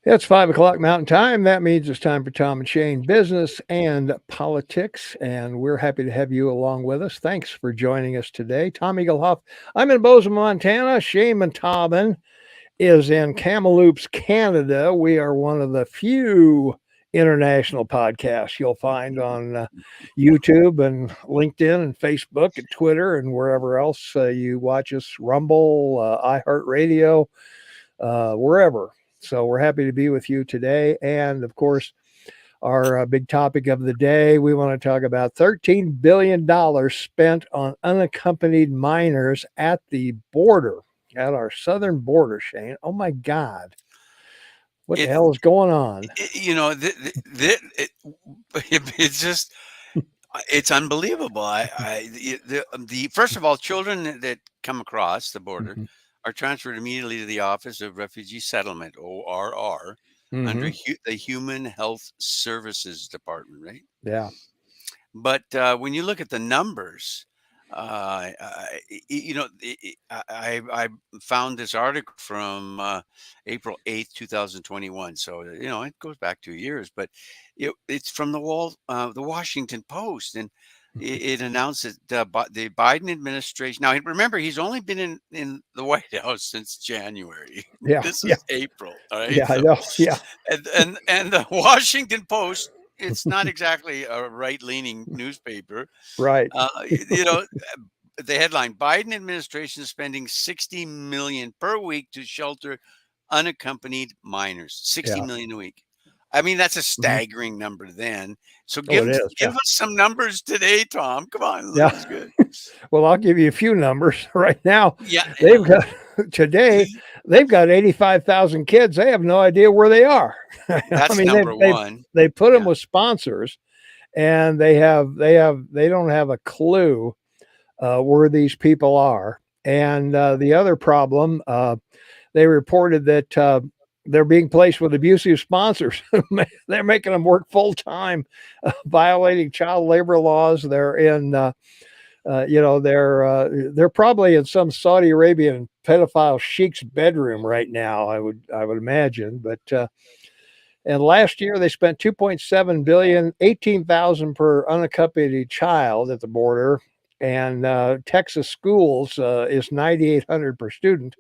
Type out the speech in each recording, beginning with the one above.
It's 5 o'clock Mountain Time. That means it's time for Tom and Shane Business and Politics. And we're happy to have you along with us. Thanks for joining us today. Tom Egelhoff. I'm in Bozeman, Montana. Shane Montalban is in Kamloops, Canada. We are one of the few international podcasts you'll find on YouTube and LinkedIn and Facebook and Twitter and wherever else you watch us, Rumble, iHeartRadio, wherever. So we're happy to be with you today. And of course, our big topic of the day, we want to talk about $13 billion spent on unaccompanied minors at the border, at our southern border, Shane. Oh my God. What the It, hell is going on? it's just it's unbelievable. The first of all, children that come across the border Mhm. are transferred immediately to the Office of Refugee Settlement (ORR) under Mhm. the Human Health Services Department, right? Yeah. But when you look at the numbers, I found this article from April 8th, 2021. So it goes back 2 years, but it's from the Washington Post, and it announced that the Biden administration. Now, remember, he's only been in the White House since January. Yeah. This Yeah. is April, all right. Yeah. I So, know. Yeah. and the Washington Post. It's not exactly a right-leaning newspaper. Right. You know, the headline: Biden administration is spending 60 million per week to shelter unaccompanied minors. 60 Yeah. million a week. I mean, that's a Mhm. staggering number then. So Oh, give it is. give Yeah. us some numbers today, Tom. Come on, Yeah. this is good. Well, I'll give you a few numbers right now. Yeah, They've yeah. got today. They've got 85,000 kids. They have no idea where they are. I That's mean, number one. they put them Yeah. with sponsors, and they don't have a clue where these people are. And the other problem, they reported that they're being placed with abusive sponsors. They're making them work full time, violating child labor laws. They're in. They're probably in some Saudi Arabian pedophile sheik's bedroom right now. I would imagine, but and last year they spent 2.7 billion, 18,000 per unaccompanied child at the border, and Texas schools is 9,800 per student.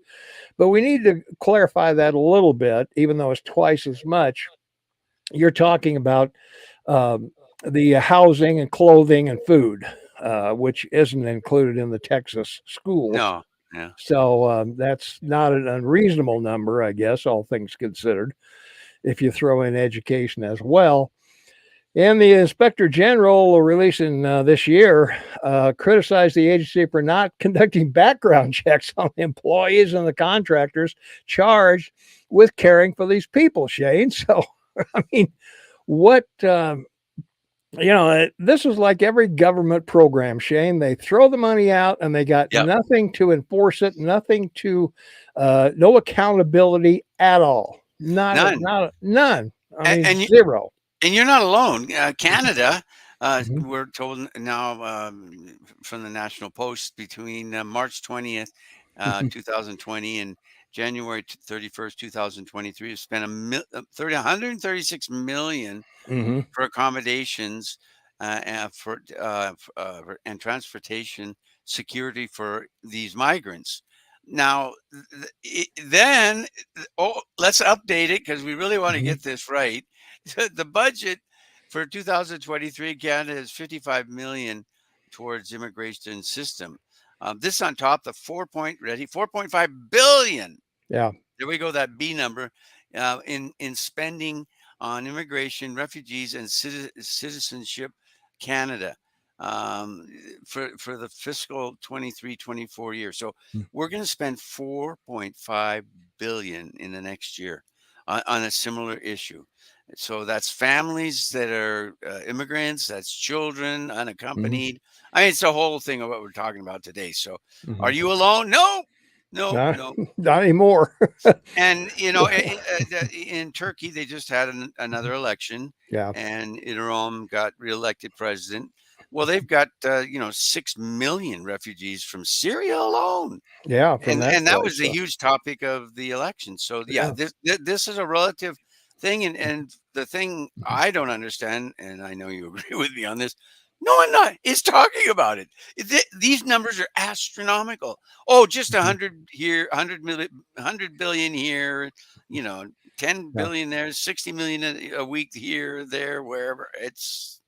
But we need to clarify that a little bit, even though it's twice as much. You're talking about um, the housing and clothing and food, which isn't included in the Texas schools. No. Yeah. So that's not an unreasonable number, I guess, all things considered, if you throw in education as well. And the inspector general releasing this year criticized the agency for not conducting background checks on the employees and the contractors charged with caring for these people, Shane. So, I mean, what this is like every government program, Shane. They throw the money out and they got Yep. nothing to enforce it, nothing to, no accountability at all. None. None. I And, mean, and zero. And you're not alone. Canada, Mhm. we're told now from the National Post, between March 20th, 2020 and January 31st, 2023, has spent 136 million Mhm. for accommodations and transportation security for these migrants. Now, then, let's update it because we really want to Mhm. get this right. The budget for 2023 Canada is 55 million towards immigration system. This on top the 4.5 billion. Yeah. There we go, that B number, in spending on immigration, refugees, and citizenship Canada, um, for the fiscal 23-24 year. So Mm. we're going to spend 4.5 billion in the next year on a similar issue. So that's families that are immigrants, that's children Mhm. unaccompanied. I mean, it's the whole thing of what we're talking about today. So are Mhm. you alone? No, no, Not no. not anymore. And in Turkey, they just had another election, Yeah. and Erdogan got reelected president. Well, they've got 6 million refugees from Syria alone, Yeah, from and that that was place. the huge topic of the election. So yeah, Yeah. this is a relative. thing. And the thing Mhm. I don't understand, and I know you agree with me on this, no one not is talking about it. These numbers are astronomical. Oh, just a Mhm. hundred here, 100 million, 100 billion here, you know, 10 Yeah. billion there, 60 million a week here, there, wherever. It's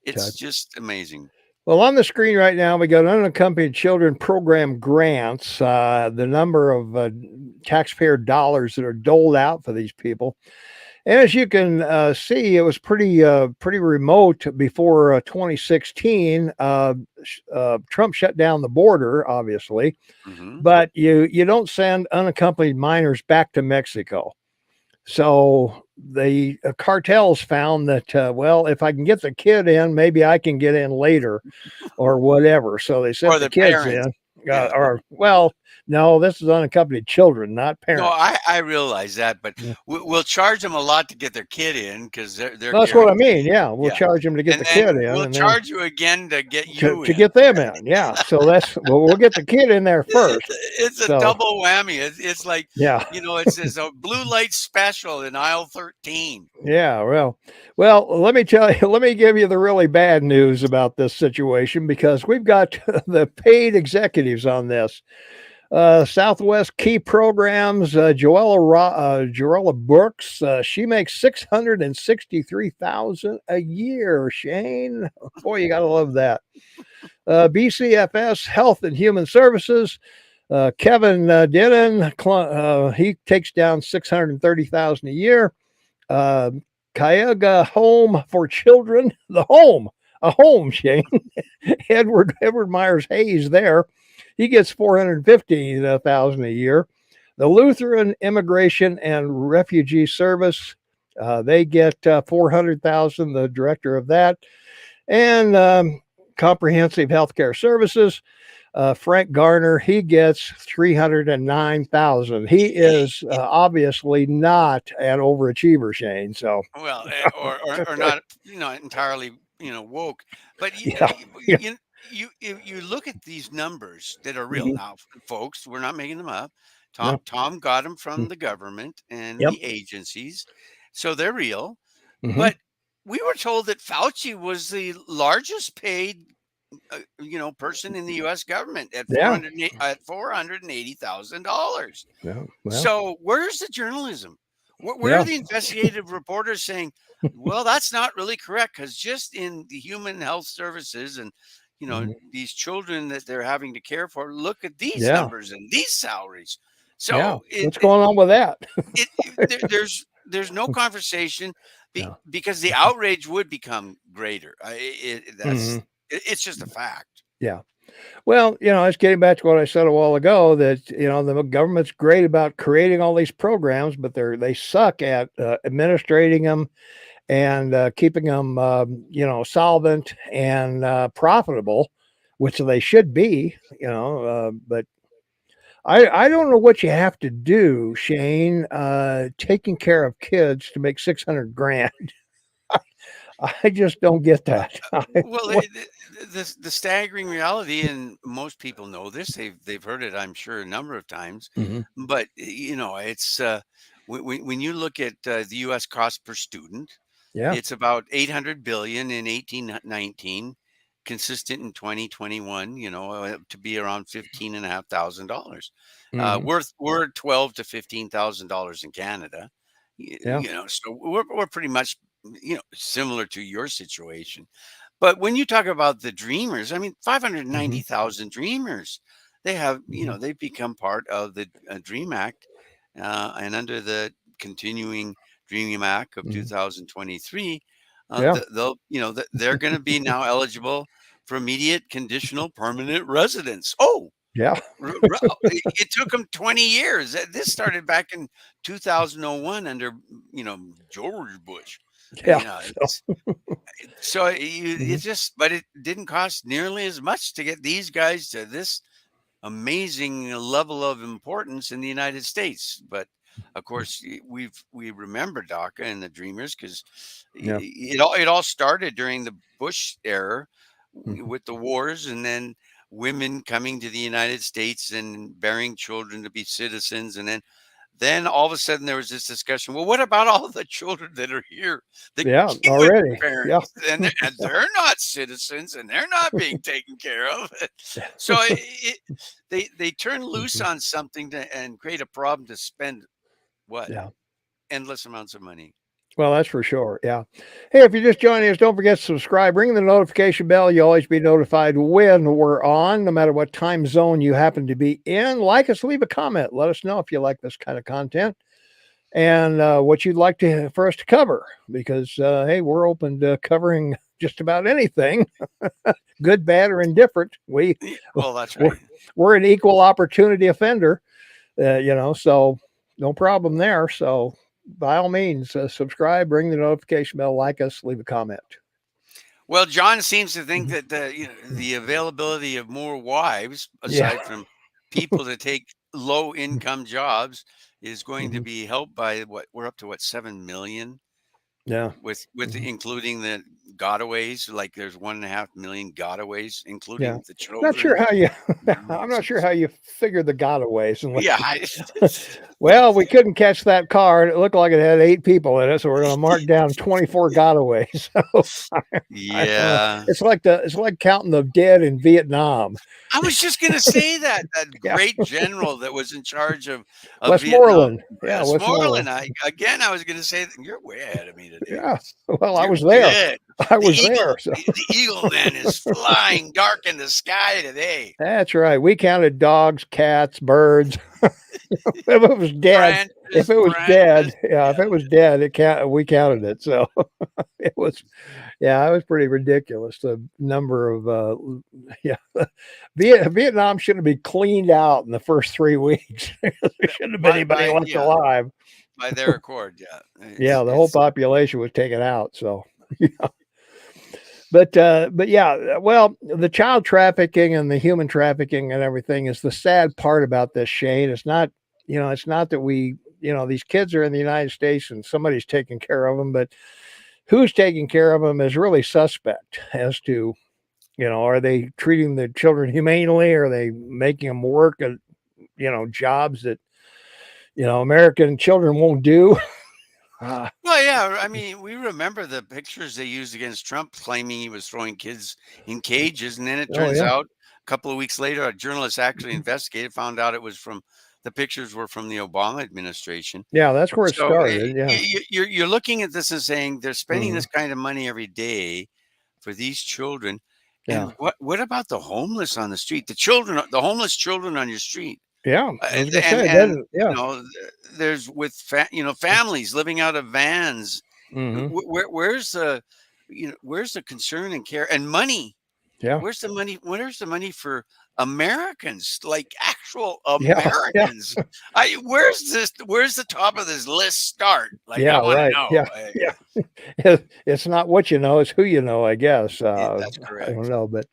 Okay. just amazing. Well, on the screen right now, we got unaccompanied children program grants, the number of taxpayer dollars that are doled out for these people. And as you can see, it was pretty remote before 2016. Trump shut down the border, obviously, Hmm. but you don't send unaccompanied minors back to Mexico. So the cartels found that well, if I can get the kid in, maybe I can get in later or whatever. So they sent Or the the kids parents. in, Yeah. or well, no, this is unaccompanied children, not No, parents. I realize that, but Yeah. we'll charge them a lot to get their kid in because they're That's what I mean. guaranteed. Yeah, we'll Yeah, charge them to get and the then kid in, we'll and then charge you again to get you to in. get them in. Yeah, so that's well, we'll get the kid in there It's first. it's a So double whammy. It's like, yeah, it says a blue light special in aisle 13. yeah. Well, let me tell you. Let me give you the really bad news about this situation because we've got the paid executives on this. Southwest Key Programs, Joella Brooks. She makes 663,000 a year. Shane, boy, you gotta love that. BCFS Health and Human Services. Kevin Denon, he takes down 630,000 a year. Uh, Cuyahoga Home for Children, a home, Shane. Edward Myers Hayes there. He gets 450,000 a year. The Lutheran Immigration and Refugee Service, they get 400,000. The director of that, and Comprehensive Healthcare Services. Frank Garner, he gets 309,000. He is obviously not an overachiever, Shane. So Well, or not, entirely, woke. But yeah, yeah. you look at these numbers that are real Mhm. now, folks. We're not making them up. Tom No. Tom got them Mm. from the government and Yep. the agencies, so they're real. Hmm. But we were told that Fauci was the largest paid, person in the U.S. government at Yeah. $480,000. Yeah. Well. So where's the journalism? Where are Yeah. the investigative reporters saying, well, that's not really correct? Because just in the human health services and Mhm. these children that they're having to care for, look at these Yeah. numbers and these salaries. Yeah. So What's going on with that? there's no conversation Yeah. because the outrage would become greater. Mhm. It's just a fact. Yeah. Well, it's getting back to what I said a while ago that the government's great about creating all these programs, but they suck at administrating them and keeping them solvent and profitable, which they should be. But I don't know what you have to do, Shane, taking care of kids to make 600 grand. I just don't get that. Well, What? the staggering reality, and most people know this. They've heard it, I'm sure, a number of times. Mhm. But it's when you look at the U.S. cost per student, Yeah. it's about 800 billion in 1819, consistent in 2021. To be around $15,500. Hmm. We're 12 to $15,000 in Canada. Yeah. So we're pretty much similar to your situation. But when you talk about the dreamers, I mean, Hmm. 590,000 dreamers, they have, Hmm. they've become part of the Dream Act, and under the continuing Dream Act of Hmm. 2023, Yeah. they're going to be now eligible for immediate conditional permanent residence. Oh, Yeah. it took them 20 years. This started back in 2001 under, George Bush. Yeah. You know, So. so you it Mhm. just but it didn't cost nearly as much to get these guys to this amazing level of importance in the United States. But of course, we remember DACA and the Dreamers because Yeah. it all started during the Bush era Mhm. with the wars, and then women coming to the United States and bearing children to be citizens, and then Then all of a sudden there was this discussion. Well, what about all the children that are here that Yeah, came with already. their Yeah. parents, and they're not citizens and they're not being taken care of? So they turn loose Mhm. on something and create a problem to spend what Yeah. endless amounts of money. Well, that's for sure. Yeah. Hey, if you're just joining us, don't forget to subscribe. Ring the notification bell. You'll always be notified when we're on, no matter what time zone you happen to be in. Like us, leave a comment. Let us know if you like this kind of content and what you'd like for us to cover. Because hey, we're open to covering just about anything, good, bad, or indifferent. Well, that's We're right. we're an equal opportunity offender. So no problem there. So by all means, subscribe, ring the notification bell, like us, leave a comment. Well, John seems to think Mhm. that the availability of more wives, Yeah. aside from people to take low income jobs, is going to Mhm. be helped by what we're up to, what, 7 million, Yeah. with Mhm. including the gotaways. Like there's 1.5 million gotaways, Yeah. including the Not sure children. how you I'm not sure Nonsense. how you figure the gotaways unless Yeah, well, we couldn't catch that car and it looked like it had 8 people in it, so we're gonna mark down 24 gotaways. So I don't know. yeah. It's like counting the dead in Vietnam. I was just gonna say that Yeah. great general that was in charge of Vietnam, Westmoreland. Yeah, Westmoreland. Westmoreland. I was gonna say that you're way ahead of me today. Yeah. Well, I You're was there. good. I The was there. eagle, So the eagle man is flying dark in the sky today. that's right. We counted dogs, cats, birds. If it was dead, Branches, branches. yeah, if Yeah. it was dead, we counted it. So it was, yeah, it was pretty ridiculous. The number of, yeah, Vietnam shouldn't be cleaned out in the first 3 weeks. There shouldn't have been anybody left Yeah, alive. by their accord. Yeah. Yeah, the whole It's population was taken out. So, but yeah, well, the child trafficking and the human trafficking and everything is the sad part about this, Shane. It's not, it's not that these kids are in the United States and somebody's taking care of them, but who's taking care of them is really suspect as to, are they treating the children humanely? Are they making them work at, jobs that, American children won't do? Uh, Well, yeah. I mean, we remember the pictures they used against Trump, claiming he was throwing kids in cages, and then it oh turns yeah. out a couple of weeks later, a journalist actually investigated, found out it was from the pictures were from the Obama administration. Yeah, that's where it So started. Yeah. you're looking at this and saying they're spending Hmm. this kind of money every day for these children, Yeah. and what about the homeless on the street? The children, the homeless children on your street. Yeah. I was gonna say it And doesn't. Yeah. there's with families living out of vans. Hmm. Where's the where's the concern and care and money? Yeah. Where's the money? Where's the money for Americans, like actual Yeah. Yeah. Americans? Where's this? Where's the top of this list start? Like I Yeah. want to Right. know. Yeah. Yeah. It's not what you know, it's who you know, I guess. That's I don't correct. know, but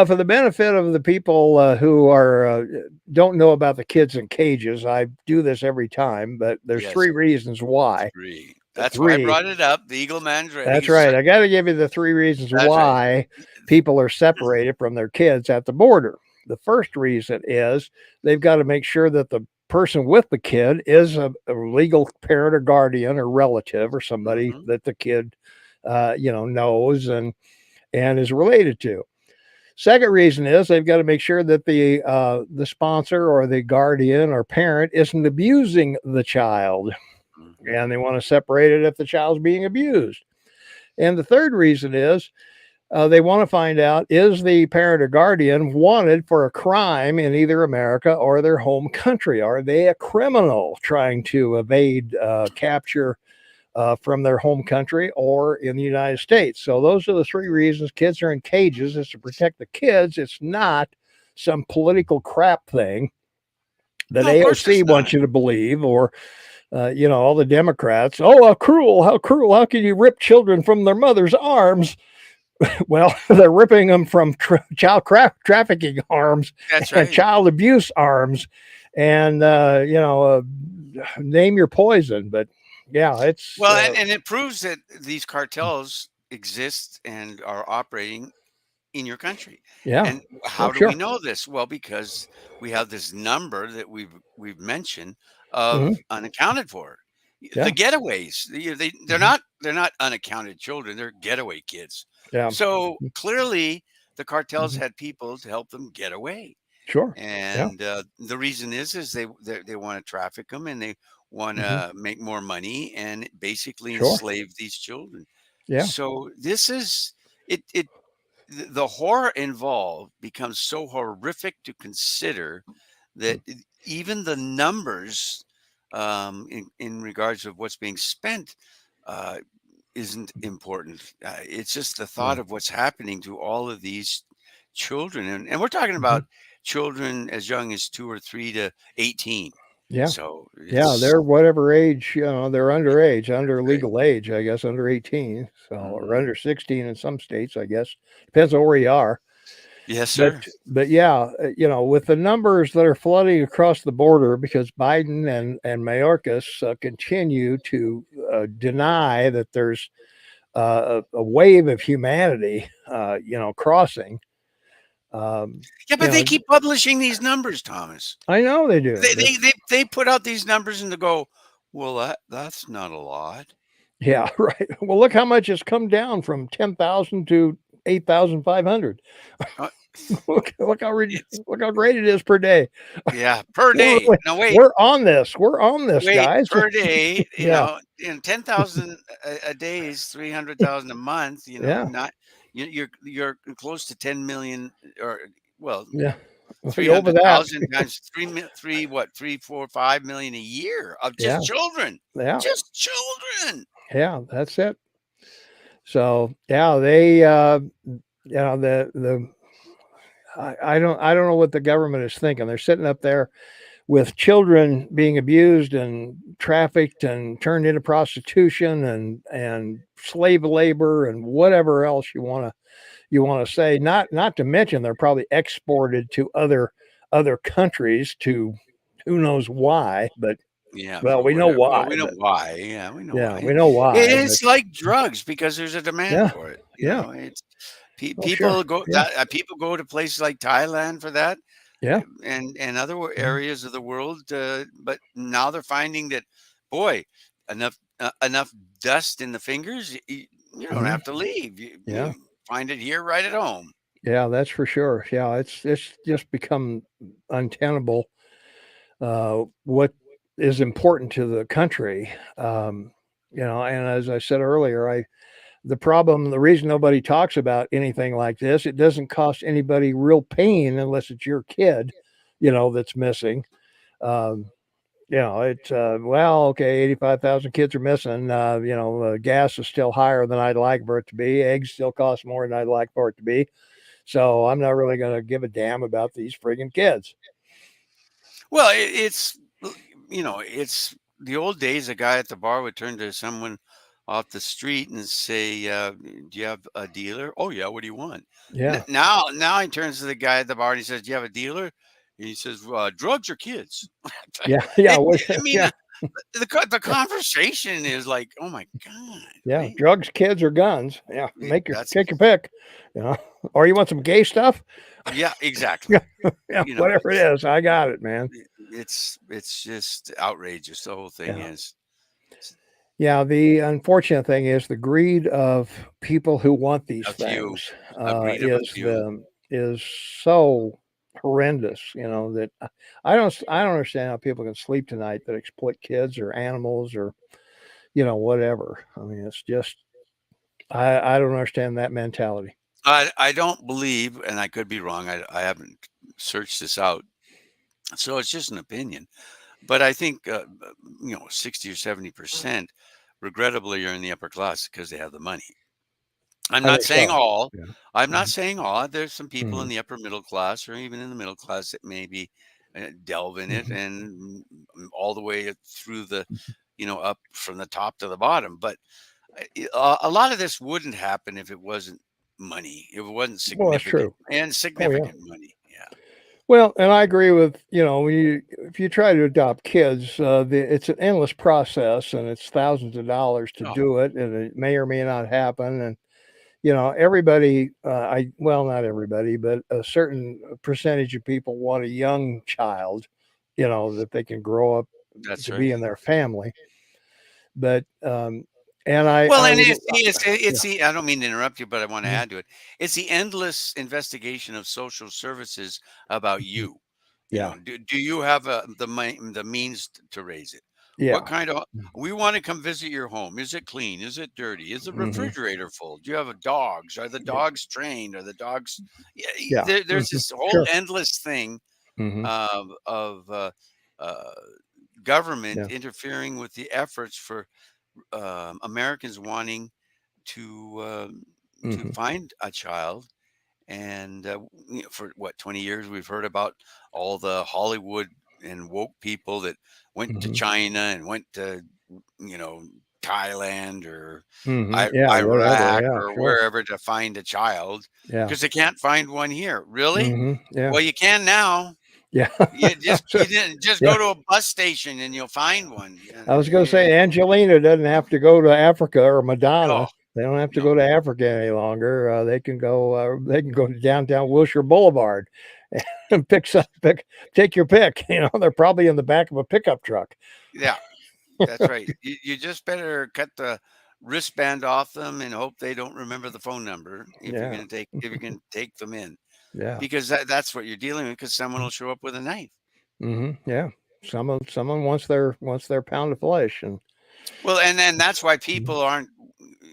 for the benefit of the people who don't know about the kids in cages, I do this every time, but there's Yes, 3 reasons why. three. The That's why I three. brought it up. The Eagle Man's ready. That's right. I got to give you the 3 reasons That's right. why people are separated from their kids at the border. The first reason is they've got to make sure that the person with the kid is a legal parent or guardian or relative or somebody Hmm. that the kid, knows and is related to. Second reason is they've got to make sure that the sponsor or the guardian or parent isn't abusing the child, Hmm. and they want to separate it if the child's being abused. And the third reason is they want to find out, is the parent or guardian wanted for a crime in either America or their home country? Are they a criminal trying to evade capture from their home country or in the United States? So those are the 3 reasons kids are in cages, is to protect the kids. It's not some political crap thing that No, of course AOC it's wants not. you to believe, or all the Democrats. Oh, how cruel! How cruel! How can you rip children from their mother's arms? Well, they're ripping them from child trafficking arms That's and right. child abuse arms, and name your poison. But yeah, it's Well, and it proves that these cartels exist and are operating in your country. yeah, And oh how do we sure, know this? Well, because we have this number that we've mentioned of Mhm. unaccounted for. The Yeah. getaways, Mhm. they're not unaccounted children, they're getaway kids. Yeah. So Mhm. clearly the cartels Mhm. had people to help them get away. Sure. Yeah. And the reason is they want to traffic them, and they want Mhm. to make more money and basically Sure. enslave these children. Yeah. So this is it the horror involved becomes so horrific to consider Mm. that even the numbers, in regards of what's being spent, uh, isn't important. It's just the thought Yeah. of what's happening to all of these children, and we're talking Mhm. about children as young as 2 or 3 to 18. Yeah. So Yeah, it's they're whatever age, they're underage, under legal age, I guess, under 18, so or mhm. under 16 in some states, I guess. Depends on where you are. Yes, But sir. yeah, with the numbers that are flooding across the border because Biden and Mayorkas continue to deny that there's a wave of humanity, crossing. Um, Yeah, you but they know, keep publishing these numbers, Thomas. I know they do. They put out these numbers and they go, well, that's not a lot. Yeah, right. Well, look how much it's come down from 10,000 to 8,500. Uh, it's Look how great it is per day. Yeah, per We're day. No, wait, we're on this. We're on this, wait, guys. per day. Yeah, In 10,000 a day is 300,000 a month. yeah, Not you're close to 10 million, or well, yeah. three Over hundred that. thousand times three what 3, 4, 5 million a year of Yeah, just children, yeah, just children. yeah. That's it. So yeah, the I don't know what the government is thinking. They're sitting up there with children being abused and trafficked and turned into prostitution and slave labor and whatever else you want to say. Not to mention they're probably exported to other countries to who knows why, but Yeah, well, for we know whatever. Well, why, we know but why. Yeah, we know yeah, why. we know why, but It's like drugs because there's a demand yeah, for it. yeah, It's oh sure, yeah, people go to places like Thailand for that, yeah, and other mhm, areas of the world. But now they're finding that, boy, enough dust in the fingers, you don't mhm, have to leave. yeah. You find it here right at home. Yeah, that's for sure. Yeah, it's just become untenable what is important to the country. And as I said earlier, the reason nobody talks about anything like this, it doesn't cost anybody real pain unless it's your kid, that's missing. Um, okay, 85,000 kids are missing. Gas is still higher than I'd like for it to be. Eggs still cost more than I'd like for it to be. So I'm not really going to give a damn about these friggin' kids. Well, it's the old days. A guy at the bar would turn to someone off the street and say, "Do you have a dealer?" "Oh yeah, what do you want?" Yeah. Now he turns to the guy at the bar and he says, "Do you have a dealer?" And he says, "Drugs or kids?" Yeah. Yeah. I mean, Yeah. the conversation is like, "Oh my god!" Yeah, Right? drugs, kids, or guns. Yeah, That's take your pick. You know, or you want some gay stuff? Yeah, exactly. Yeah, yeah, You know, whatever it is, I got it, man. it's just outrageous. The whole thing Yeah, is. yeah. The unfortunate thing is the greed of people who want these A few, things a greed of a few. is so horrendous. That I don't understand how people can sleep tonight that exploit kids or animals or whatever. I mean, it's just I don't understand that mentality. I don't believe, and I could be wrong. I haven't searched this out, so it's just an opinion. But I think 60 or 70%, regrettably, are in the upper class because they have the money. I'm I not think saying so. all. Yeah. I'm not Mhm. saying all. There's some people in Mhm. the upper middle class or even in the middle class that maybe delve in it Mhm. and all the way through up from the top to the bottom. But a lot of this wouldn't happen if it wasn't money. If it wasn't Well, that's significant true. and Oh, yeah. significant money. Yeah. Well, and I agree with, if you try to adopt kids, it's an endless process and it's thousands of dollars to Oh, do it, and it may or may not happen. And, everybody, well, not everybody, but a certain percentage of people want a young child, that they can grow up. That's to be right. in their family. But and I Well, I and would it's yeah. the I don't mean to interrupt you, but I want to Mhm, add to it. It's the endless investigation of social services about mhm. you. You Yeah. know, do you have the means to raise it? What Yeah. kind of Mm. we want to come visit your home. Is it clean? Is it dirty? Is the Mhm. refrigerator full? Do you have a dogs? Are the Yeah. dogs trained? Are the dogs yeah, Yeah. there's Mhm. this whole Sure. endless thing Mhm. of uh, government Yeah. interfering with the efforts for Americans wanting to Mhm. find a child. And for what 20 years we've heard about all the Hollywood and woke people that went to Mhm. China and went to you know Thailand or Mhm. Yeah, whatever. Iraq Yeah, or sure. wherever to find a child Yeah. because they can't find one here. Really? Mhm. Yeah. Well, you can now. Yeah. You didn't just Yeah. go to a bus station and you'll find one. Yeah, I was gonna say Angelina doesn't have to go to Africa or no, Madonna. They don't have to no. go to Africa any longer. They can go to downtown Wilshire Boulevard and take your pick. You know, they're probably in the back of a pickup truck. Yeah, that's right. You just better cut the wristband off them and hope they don't remember the phone number Yeah. if you're gonna take them in, Yeah. because that's what you're dealing with. Because someone will show up with a knife. Yeah. Someone wants their pound of flesh and Well, and then that's why mhm. people aren't,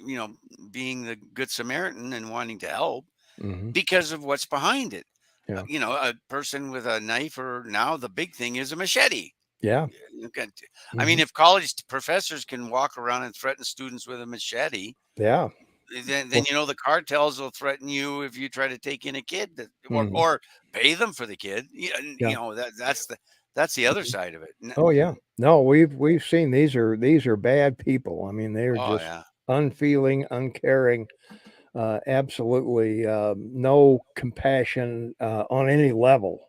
you know, being the good Samaritan and wanting to help Mhm. because of what's behind it. Yeah. You know, a person with a knife, or now the big thing is a machete. Yeah. You can- I mean, Mhm. if college professors can walk around and threaten students with a machete, Yeah. then Well, you know the cartels will threaten you if you try to take in a kid that, mhm. or pay them for the kid. Yeah. You know that's the other Mhm. side of it. Oh yeah. No, we've seen these are bad people. I mean, they're Oh just yeah, unfeeling, uncaring, absolutely no compassion on any level.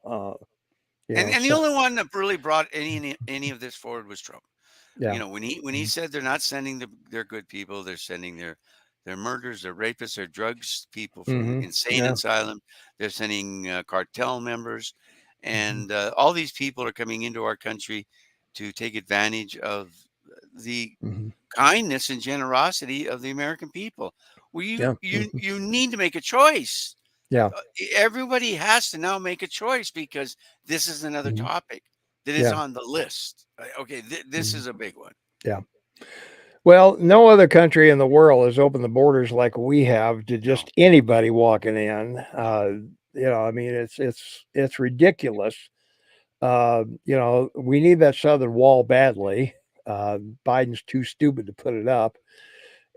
You know, and the so only one that really brought any of this forward was Trump. You yeah. know, when he Mhm. said they're not sending their good people, they're sending their murderers, their rapists, their drugs people from Mhm. insane Yeah. asylum. They're sending cartel members, Mhm. and all these people are coming into our country to take advantage of the Mhm. kindness and generosity of the American people. Well, Yeah. Mhm. you need to make a choice. Yeah. Everybody has to now make a choice because this is another Mhm. topic that is Yeah. on the list. Okay, this Mhm. is a big one. Yeah. Well, no other country in the world has opened the borders like we have to No, just anybody walking in. no. I mean, it's ridiculous. We need that southern wall badly. Biden's too stupid to put it up,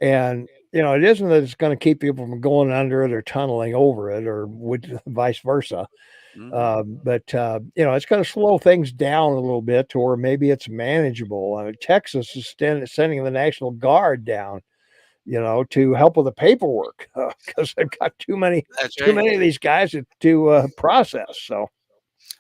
and it isn't that it's going to keep people from going under it or tunneling over it or vice versa. Mhm. It's going to slow things down a little bit to where maybe it's manageable. Texas is sending the National Guard down, to help with the paperwork because they've got That's too right. many of these guys to process. So,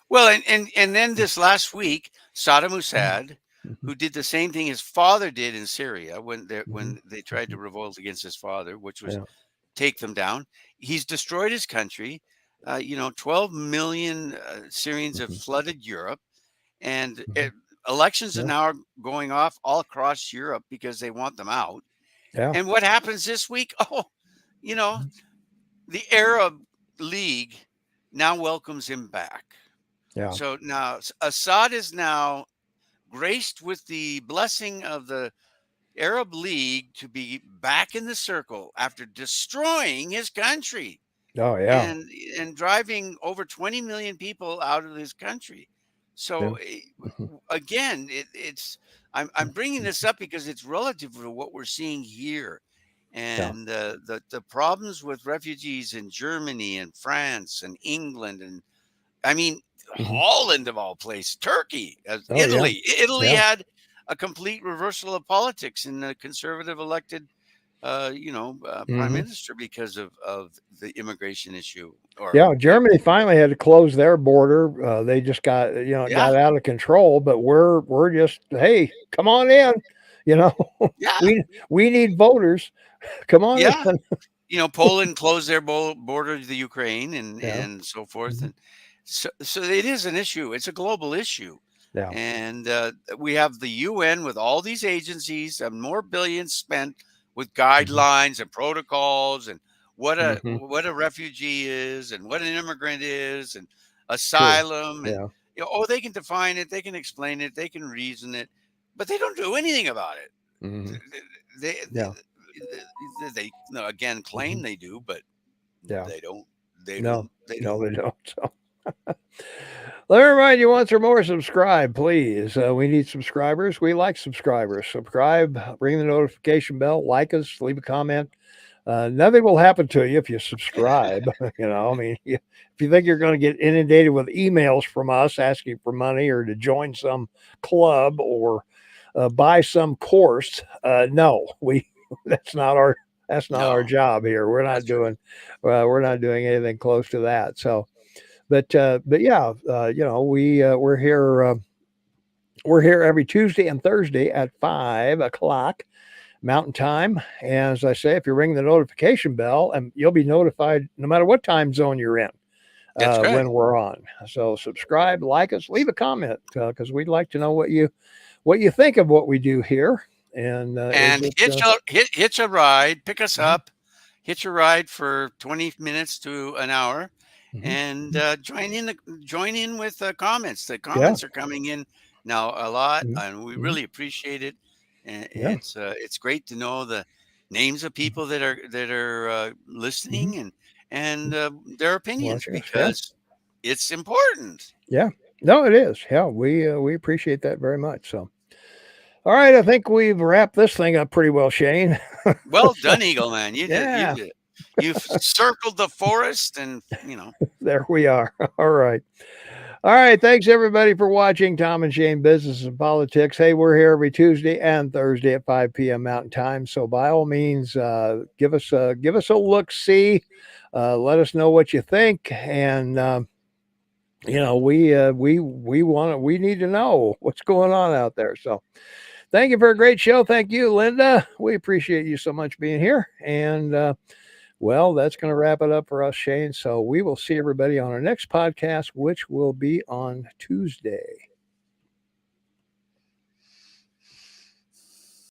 Well, and then this last week, Saddam mhm, Hussein, mhm, who did the same thing his father did in Syria mhm, when they tried to mhm, revolt against his father, which was yeah, take them down. He's destroyed his country. 12 million Syrians have mhm, flooded Europe, and mhm, elections are yeah, now going off all across Europe because they want them out. yeah, And what happens this week? Oh, you know, mhm, the Arab League now welcomes him back. yeah, So now Assad is now graced with the blessing of the Arab League to be back in the circle after destroying his country oh yeah, and driving over 20 million people out of his country. yeah, So mhm, again, it's I'm bringing mhm, this up because it's relative to what we're seeing here, yeah, and the problems with refugees in Germany and France and England, and I mean mhm, Holland of all places, Turkey, oh yeah, Italy. Italy yeah, had a complete reversal of politics in the conservative elected prime mhm. minister because of the immigration issue. Or Yeah, Germany finally had to close their border. They just it yeah, got out of control, but we're just, "Hey, come on in," you know? yeah, We need voters. Come on yeah. in. Poland closed their border to the Ukraine and Yeah, so forth, mhm, and so it is an issue. It's a global issue. Yeah. And we have the UN with all these agencies and more billions spent with Mhm. guidelines and protocols and Mhm. what a refugee is and what an immigrant is and True. asylum and Yeah. oh, they can define it, they can explain it, they can reason it, but they don't do anything about it. Mhm. They Yeah. they no, again claim Mhm. they do, but Yeah. they don't. They No. don't. They No, don't. they don't. So let me remind you once or more, subscribe, please. We need subscribers. We like subscribers. Subscribe, ring the notification bell, like us, leave a comment. Nothing will happen to you if you subscribe. I mean, if you think you're going to get inundated with emails from us asking for money or to join some club or buy some course, no, we that's not our No, job here. that's right. We're not doing anything close to that. So, but yeah, we're here every Tuesday and Thursday at 5 o'clock Mountain Time. And as I say, if you ring the notification bell, and you'll be notified no matter what time zone you're in That's right. when we're on. So subscribe, like us, leave a comment because we'd like to know what you think of what we do here. And is And it? hitch a ride, pick us Mhm, up, hitch a ride for 20 minutes to an hour, mhm, and join in with comments. The yeah, comments are coming in now a lot, mhm, and we mhm, really appreciate it. And yeah, it's great to know the names of mhm, people that are mhm, listening and their opinions watching us. Yeah, because it's important. yeah. No, it is. Yeah, we appreciate that very much. So, all right, I think we've wrapped this thing up pretty well, Shane. Well So, done, Eagle Man. yeah, You've circled the forest, and there we are. All right. All right. Thanks everybody for watching Tom and Shane Business and Politics. Hey, we're here every Tuesday and Thursday at 5 p.m. Mountain Time. So by all means, give us a look see. Let us know what you think, and we need to know what's going on out there. So thank you for a great show. Thank you, Linda. We appreciate you so much being here, and well, that's going to wrap it up for us, Shane. So we will see everybody on our next podcast, which will be on Tuesday.